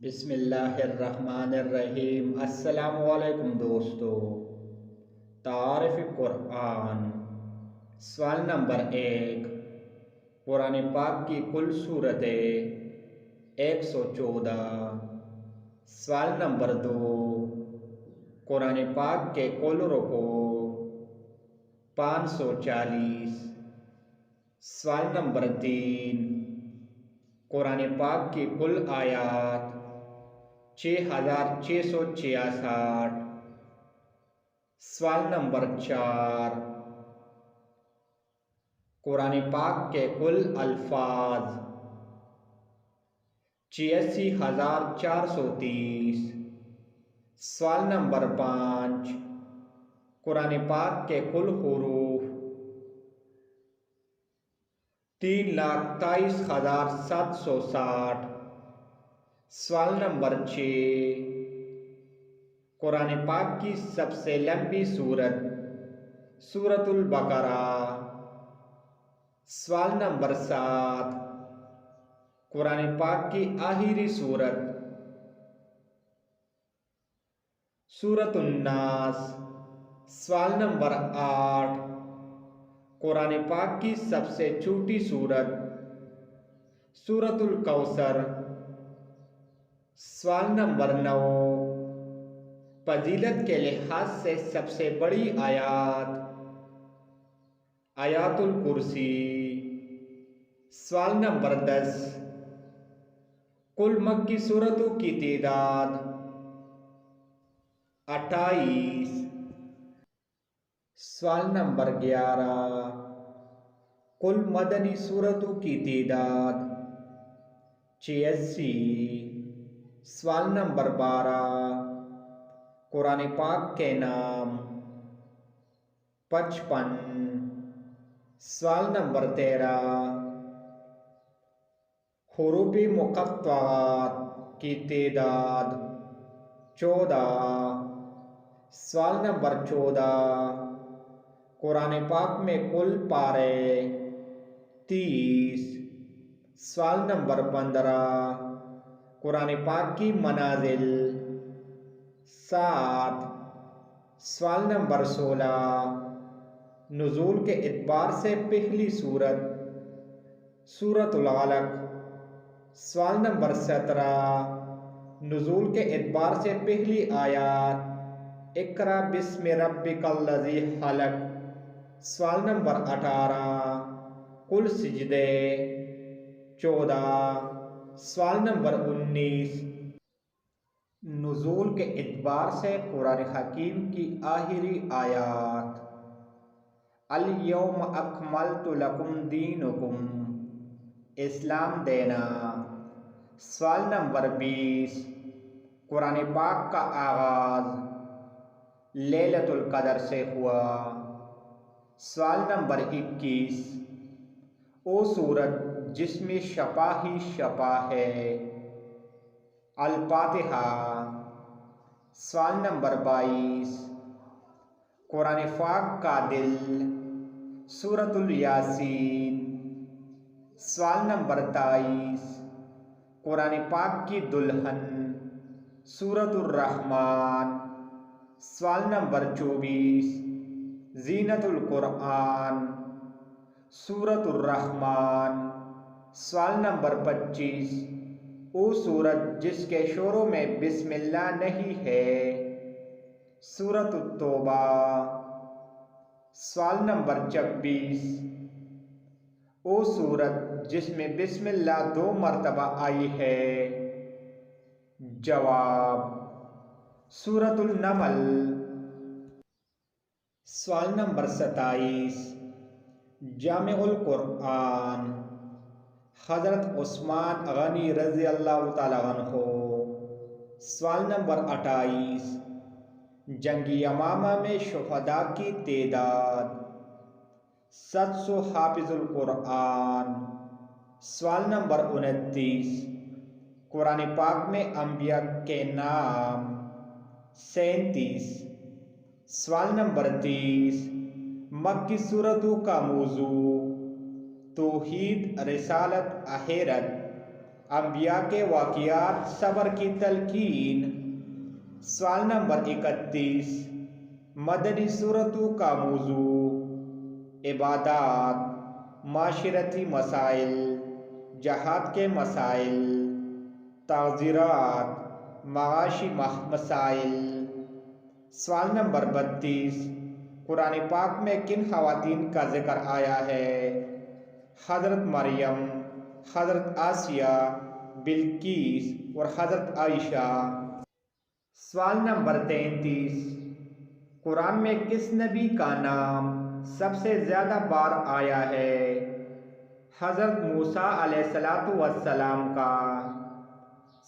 بسم اللہ الرحمن الرحیم۔ السلام علیکم دوستو۔ تعارف قرآن۔ سوال نمبر 1، قرآن پاک کی کل سورتیں 114۔ سوال نمبر 2، قرآن پاک کے کل رکوع 540۔ سوال نمبر 3، قرآن پاک کی کل آیات 6666۔ سوال نمبر 4، قرآن پاک کے کل الفاظ 86430۔ سوال نمبر 5، قرآن پاک کے کل حروف 3,23,760۔ سوال نمبر 6، قرآن پاک کی سب سے لمبی سورت سورۃ البقرہ۔ سوال نمبر 7، قرآن پاک کی آخری سورت سورۃ الناس۔ سوال نمبر 8، قرآن پاک کی سب سے چھوٹی سورت سورۃ الکوثر۔ سوال نمبر 9، فضیلت کے لحاظ سے سب سے بڑی آیات آیات الکرسی۔ سوال نمبر 10، کل مکی سورتوں کی تعداد 28۔ سوال نمبر 11، کل مدنی سورتوں کی تعداد 86۔ سوال نمبر 12، قرآن پاک کے نام 55۔ سوال نمبر 13، حروف مقطعات کی تعداد 14۔ سوال نمبر 14، قرآن پاک میں کل پارے 30۔ سوال نمبر 15، قرآن پاک کی منازل 7۔ سوال نمبر 16، نزول کے اعتبار سے پہلی سورت سورۃ العلق۔ سوال نمبر 17، نزول کے اعتبار سے پہلی آیات اقرأ بسم ربک الذی خلق۔ سوال نمبر 18، کل سجدے 14۔ سوال نمبر 19، نزول کے اعتبار سے قرآن حکیم کی آخری آیات الیوم اکملت لکم دینکم، اسلام دینا۔ سوال نمبر 20، قرآن پاک کا آغاز لیلۃ القدر سے ہوا۔ سوال نمبر 21، وہ سورت جس میں شفا ہی شفا ہے، الفاتحہ۔ سوال نمبر 22، قرآن پاک کا دل سورۃ الیاسین۔ سوال نمبر 23، قرآن پاک کی دلہن سورۃ الرحمن۔ سوال نمبر 24، زینت القرآن سورۃ الرحمن۔ سوال نمبر 25، وہ سورت جس کے شروع میں بسم اللہ نہیں ہے، سورۃ التوبہ۔ سوال نمبر 26، وہ سورت جس میں بسم اللہ 2 مرتبہ آئی ہے، جواب سورۃ النمل۔ سوال نمبر 27، جامع القرآن حضرت عثمان غنی رضی اللہ تعالیٰ عنہ۔ سوال نمبر 28، جنگ یمامہ میں شہداء کی تعداد 700 حافظ القرآن۔ سوال نمبر 29، قرآن پاک میں انبیاء کے نام 37۔ سوال نمبر 30، مکی سورتوں کا موضوع توحید، رسالت، آخرت، انبیاء کے واقعات، صبر کی تلقین۔ سوال نمبر 31، مدنی سورتوں کا موضوع: عبادات، معاشرتی مسائل، جہاد کے مسائل، تعزیرات، معاشی مسائل۔ سوال نمبر 32، قرآن پاک میں کن خواتین کا ذکر آیا ہے؟ حضرت مریم، حضرت آسیہ، بلقیس اور حضرت عائشہ۔ سوال نمبر 33، قرآن میں کس نبی کا نام سب سے زیادہ بار آیا ہے؟ حضرت موسیٰ علیہ السلام کا۔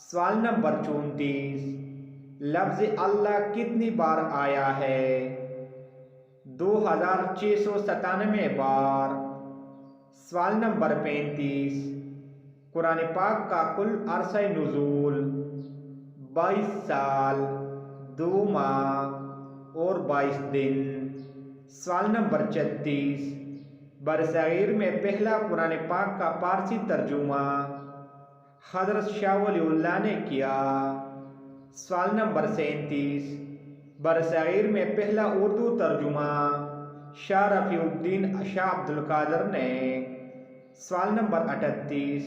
سوال نمبر 34، لفظ اللہ کتنی بار آیا ہے؟ 2697 بار۔ سوال نمبر 35، قرآن پاک کا کل عرصہ نزول 22 سال، 2 ماہ اور 22 دن۔ سوال نمبر 36، برصغیر میں پہلا قرآن پاک کا فارسی ترجمہ حضرت شاہ ولی اللہ نے کیا۔ سوال نمبر 37، برصغیر میں پہلا اردو ترجمہ شاہ رفیع الدین شاہ عبد القادر نے۔ سوال نمبر 38،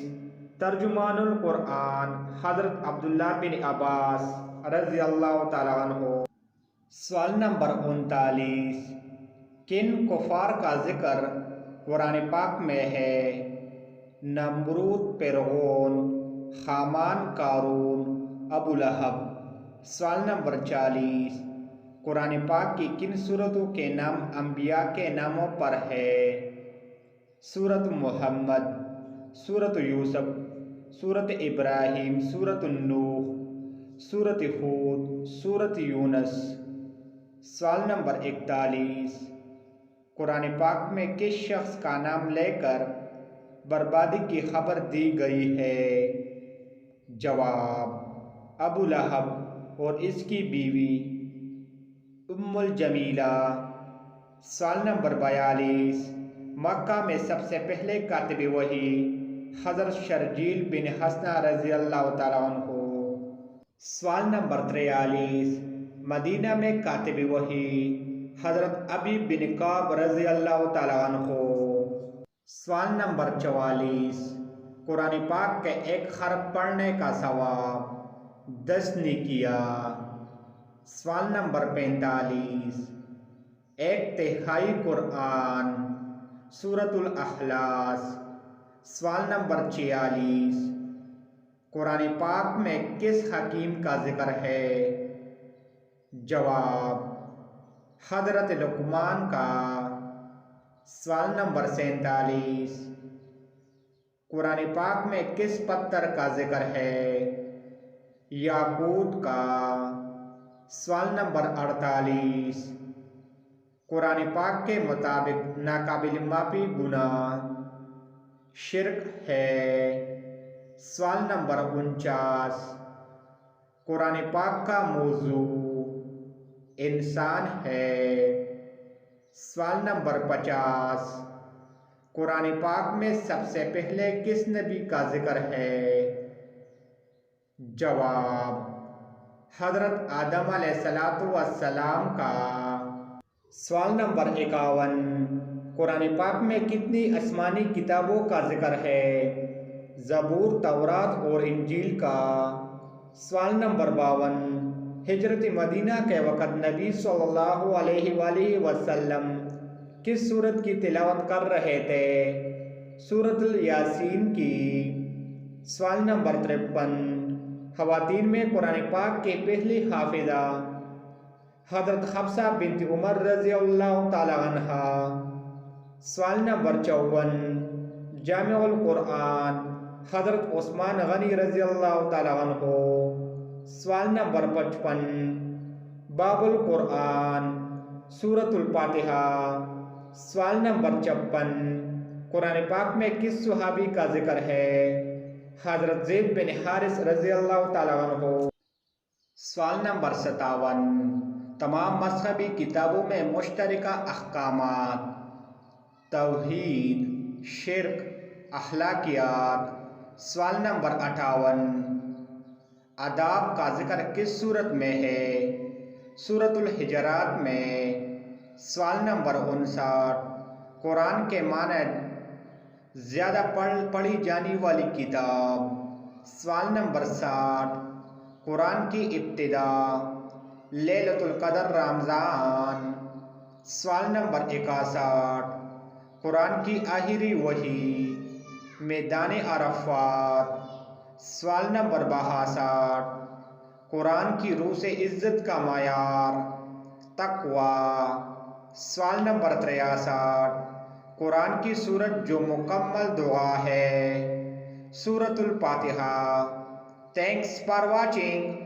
ترجمان القرآن حضرت عبداللہ بن عباس رضی اللہ تعالیٰ عنہ۔ سوال نمبر 39، کن کفار کا ذکر قرآن پاک میں ہے؟ نمرود، فرعون، حامان، قارون، ابو لہب۔ سوال نمبر 40، قرآن پاک کی کن سورتوں کے نام انبیاء کے ناموں پر ہے؟ سورت محمد، سورت یوسف، سورت ابراہیم، سورت نوح، سورت ہود، سورت یونس۔ سوال نمبر 41، قرآن پاک میں کس شخص کا نام لے کر بربادی کی خبر دی گئی ہے؟ جواب: ابو لہب اور اس کی بیوی ام الجمیلہ۔ سوال نمبر 42، مکہ میں سب سے پہلے کاتب وحی حضرت شرجیل بن حسنہ رضی اللہ تعالیٰ عنہ۔ سوال نمبر 43، مدینہ میں کاتب وحی حضرت ابی بن کعب رضی اللہ تعالیٰ عنہ۔ سوال نمبر 44، قرآن پاک کے ایک حرف پڑھنے کا ثواب 10 نے کیا۔ سوال نمبر 45، 1/3 قرآن سورۃ الاخلاص۔ سوال نمبر 46، قرآن پاک میں کس حکیم کا ذکر ہے؟ جواب: حضرت لقمان کا۔ سوال نمبر 47، قرآن پاک میں کس پتھر کا ذکر ہے؟ یاقوت کا۔ سوال نمبر 48، قرآن پاک کے مطابق ناقابل معافی گناہ شرک ہے۔ سوال نمبر 49، قرآن پاک کا موضوع انسان ہے۔ سوال نمبر 50، قرآن پاک میں سب سے پہلے کس نبی کا ذکر ہے؟ جواب: حضرت آدم علیہ السلام کا۔ سوال نمبر 51، قرآن پاک میں کتنی آسمانی کتابوں کا ذکر ہے؟ زبور، تورات اور انجیل کا۔ سوال نمبر 52، ہجرت مدینہ کے وقت نبی صلی اللہ علیہ وآلہ وسلم کس سورت کی تلاوت کر رہے تھے؟ سورۃ یاسین کی۔ سوال نمبر 53، خواتین میں قرآن پاک کی پہلی حافظہ حضرت حفصہ بنت عمر رضی اللہ تعالی عنہا۔ سوال نمبر 54، جامع القرآن حضرت عثمان غنی رضی اللہ تعالی عنہ۔ سوال نمبر 55، باب القرآن سورۃ الفاتحہ۔ سوال نمبر 56، قرآن پاک میں کس صحابی کا ذکر ہے؟ حضرت زید بن حارث رضی اللہ تعالی عنہ۔ سوال نمبر 57، تمام مذہبی کتابوں میں مشترکہ احکامات توحید، شرک، اخلاقیات، سوال نمبر 58، آداب کا ذکر کس صورت میں ہے؟ سورۃ الحجرات میں۔ سوال نمبر 59، قرآن کے معنی زیادہ پڑھی جانے والی کتاب۔ سوال نمبر 60، قرآن کی ابتدا، لیلۃ القدر رمضان۔ سوال نمبر 61، قرآن کی آخری وحی، میدان عرفات۔ سوال نمبر 62، قرآن کی روح سے عزت کا معیار، تقویٰ۔ سوال نمبر 63، قرآن کی سورت جو مکمل دعا ہے، سورۃ الفاتحہ۔ Thanks for watching.